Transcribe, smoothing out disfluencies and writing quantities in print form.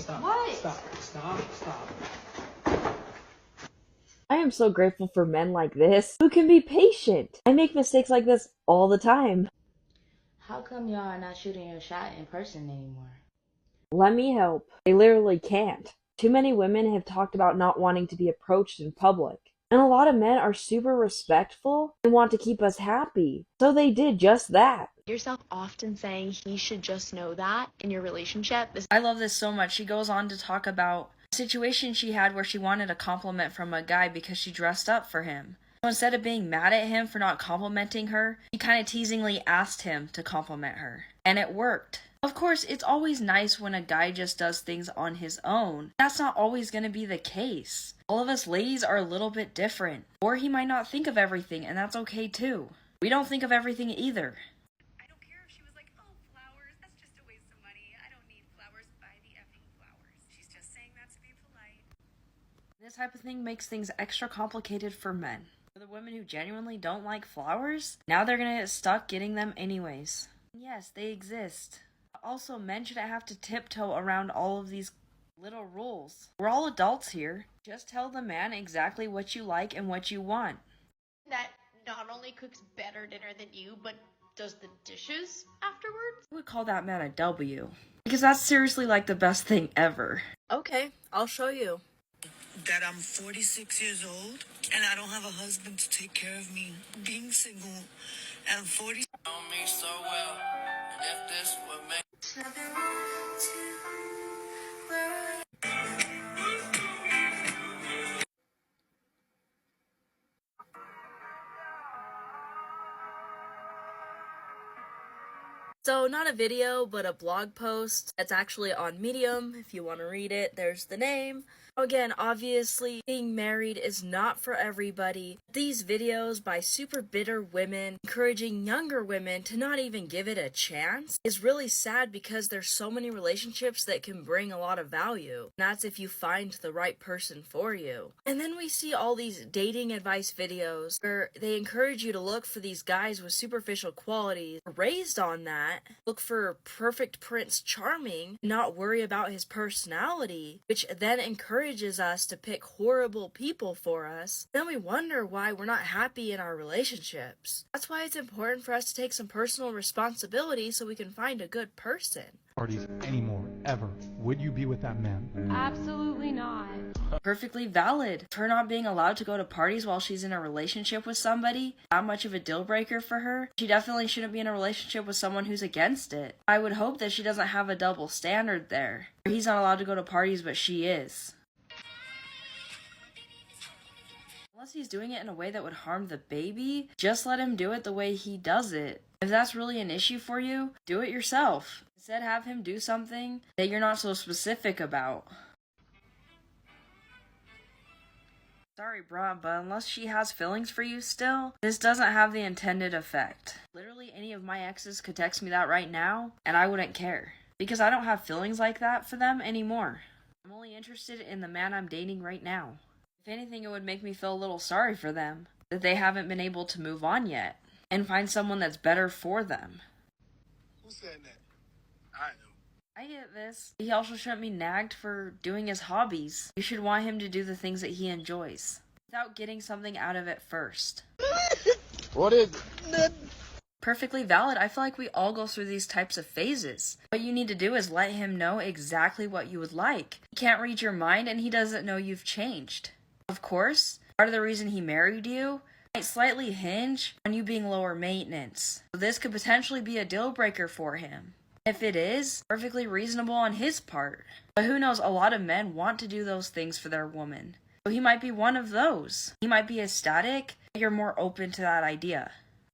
stop. What? Stop. I am so grateful for men like this who can be patient. I make mistakes like this all the time. How come y'all are not shooting your shot in person anymore? Let me help. They literally can't. Too many women have talked about not wanting to be approached in public. And a lot of men are super respectful and want to keep us happy. So they did just that. Yourself often saying he should just know that in your relationship. I love this so much. She goes on to talk about a situation she had where she wanted a compliment from a guy because she dressed up for him. So instead of being mad at him for not complimenting her, she kind of teasingly asked him to compliment her. And it worked. Of course, it's always nice when a guy just does things on his own. That's not always going to be the case. All of us ladies are a little bit different. Or he might not think of everything, and that's okay too. We don't think of everything either. I don't care if she was like, oh, flowers, that's just a waste of money. I don't need flowers, buy the effing flowers. She's just saying that to be polite. This type of thing makes things extra complicated for men. For the women who genuinely don't like flowers, now they're gonna get stuck getting them anyways. Yes, they exist. Also, men shouldn't have to tiptoe around all of these little rules. We're all adults here. Just tell the man exactly what you like and what you want. That not only cooks better dinner than you, but does the dishes afterwards? I would call that man a W. Because that's seriously like the best thing ever. Okay, I'll show you. That I'm 46 years old and I don't have a husband to take care of me. Being single and 40. Know me so well, and if this would make So, not a video, but a blog post that's actually on Medium. If you want to read it, there's the name. Again, obviously, being married is not for everybody. These videos by super bitter women encouraging younger women to not even give it a chance is really sad because there's so many relationships that can bring a lot of value. And that's if you find the right person for you. And then we see all these dating advice videos where they encourage you to look for these guys with superficial qualities. Raised on that, look for perfect Prince Charming, not worry about his personality, which then encourages us to pick horrible people for us. Then we wonder why we're not happy in our relationships. That's why it's important for us to take some personal responsibility so we can find a good person. Parties anymore, ever. Would you be with that man? Absolutely not. Perfectly valid. Her not being allowed to go to parties while she's in a relationship with somebody, that much of a deal breaker for her. She definitely shouldn't be in a relationship with someone who's against it. I would hope that she doesn't have a double standard there. He's not allowed to go to parties, but she is. Unless he's doing it in a way that would harm the baby, just let him do it the way he does it. If that's really an issue for you, do it yourself. Instead, have him do something that you're not so specific about. Sorry, Bra, but unless she has feelings for you still, this doesn't have the intended effect. Literally, any of my exes could text me that right now, and I wouldn't care. Because I don't have feelings like that for them anymore. I'm only interested in the man I'm dating right now. If anything, it would make me feel a little sorry for them, that they haven't been able to move on yet, and find someone that's better for them. Who said that? I know. I get this. He also shouldn't be nagged for doing his hobbies. You should want him to do the things that he enjoys, without getting something out of it first. What is it? Perfectly valid. I feel like we all go through these types of phases. What you need to do is let him know exactly what you would like. He can't read your mind and he doesn't know you've changed. Of course, part of the reason he married you might slightly hinge on you being lower maintenance. So this could potentially be a deal breaker for him. If it is, perfectly reasonable on his part. But who knows, a lot of men want to do those things for their woman. So he might be one of those. He might be ecstatic, but you're more open to that idea.